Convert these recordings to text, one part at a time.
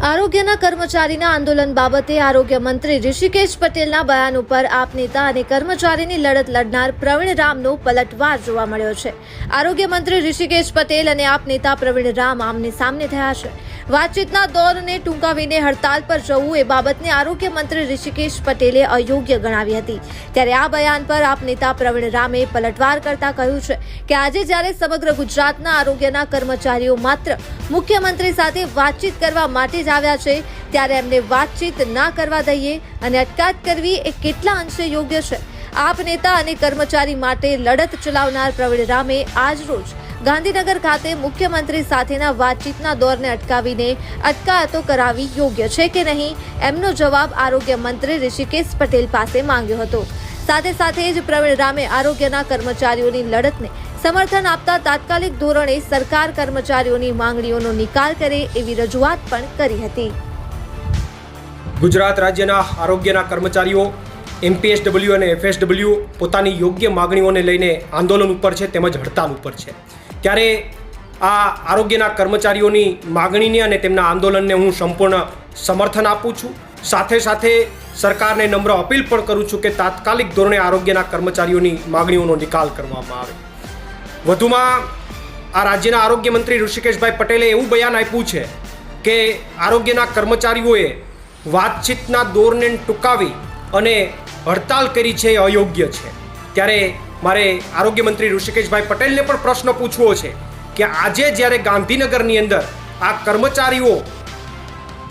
આરોગ્યના કર્મચારીના આંદોલન બાબતે આરોગ્ય મંત્રી ઋષિકેશ પટેલના બયાન ઉપર આપ નેતા અને કર્મચારીની લડત લડનાર પ્રવીણ રામનો પલટવાર જોવા મળ્યો છે। આરોગ્ય મંત્રી ઋષિકેશ પટેલ અને આપ નેતા પ્રવીણ રામ આમને સામને થયા છે। વાતચીતના દોરને ટૂંકાવીને હડતાલ પર જવું એ બાબતને આરોગ્ય મંત્રી ઋષિકેશ પટેલે અયોગ્ય ગણાવી હતી। ત્યારે આ બયાન પર આપ નેતા પ્રવીણ રામે પલટવાર કરતા કહ્યું છે કે આજે જ્યારે સમગ્ર ગુજરાતના આરોગ્યના કર્મચારીઓ માત્ર મુખ્યમંત્રી સાથે વાતચીત કરવા માટે જ આવ્યા છે ત્યારે એમને વાતચીત ના કરવા દઈએ અને અટકાયત કરવી એ કેટલા અંશે યોગ્ય છે। આપ નેતા અને કર્મચારી માટે લડત ચલાવનાર પ્રવીણ રામે આજ રોજ ગાંધીનગર ખાતે મુખ્યમંત્રી સાથેના વાતચીતના દોરને અટકાવીને અટકાયતો કરાવી યોગ્ય છે કે નહીં એમનો જવાબ આરોગ્ય મંત્રી ઋષિકેશ પટેલ પાસે માંગ્યો હતો। સાથે સાથે જ પ્રવીણ રામે આરોગ્યના કર્મચારીઓની લડતને સમર્થન આપતા તાત્કાલિક ધોરણે સરકાર કર્મચારીઓની માંગણીઓનો નિકાલ કરે એવી રજૂઆત પણ કરી હતી। ગુજરાત રાજ્યના આરોગ્યના કર્મચારીઓ MPSW અને FSW પોતાની યોગ્ય માંગણીઓને લઈને આંદોલન ઉપર છે તેમજ હડતાલ ઉપર છે। ત્યારે આ આરોગ્યના કર્મચારીઓની માંગણીને અને તેમના આંદોલનને હું સંપૂર્ણ સમર્થન આપું છું। સાથે સાથે સરકારને નમ્ર અપીલ પણ કરું છું કે તાત્કાલિક ધોરણે આરોગ્યના કર્મચારીઓની માંગણીઓનો નિકાલ કરવામાં આવે। વધુમાં આ રાજ્યના આરોગ્ય મંત્રી ઋષિકેશભાઈ પટેલે એવું બયાન આપ્યું છે કે આરોગ્યના કર્મચારીઓએ વાતચીતના દોરને ટૂંકાવી અને હડતાલ કરી છે એ અયોગ્ય છે। ત્યારે મારે આરોગ્ય મંત્રી ઋષિકેશભાઈ પટેલને પણ પ્રશ્ન પૂછવો છે કે આજે જ્યારે ગાંધીનગરની અંદર આ કર્મચારીઓ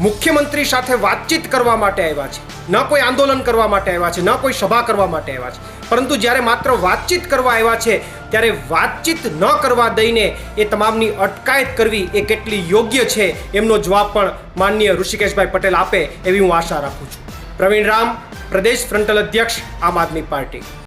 મુખ્યમંત્રી સાથે વાતચીત કરવા માટે આવ્યા છે, ન કોઈ આંદોલન કરવા માટે આવ્યા છે, ન કોઈ સભા કરવા માટે આવ્યા છે, પરંતુ જ્યારે માત્ર વાતચીત કરવા આવ્યા છે ત્યારે વાતચીત ન કરવા દઈને એ તમામની અટકાયત કરવી એ કેટલી યોગ્ય છે એમનો જવાબ પણ માનનીય ઋષિકેશભાઈ પટેલ આપે એવી હું આશા રાખું છું। પ્રવીણ રામ, પ્રદેશ ફ્રન્ટલ અધ્યક્ષ, આમ આદમી પાર્ટી।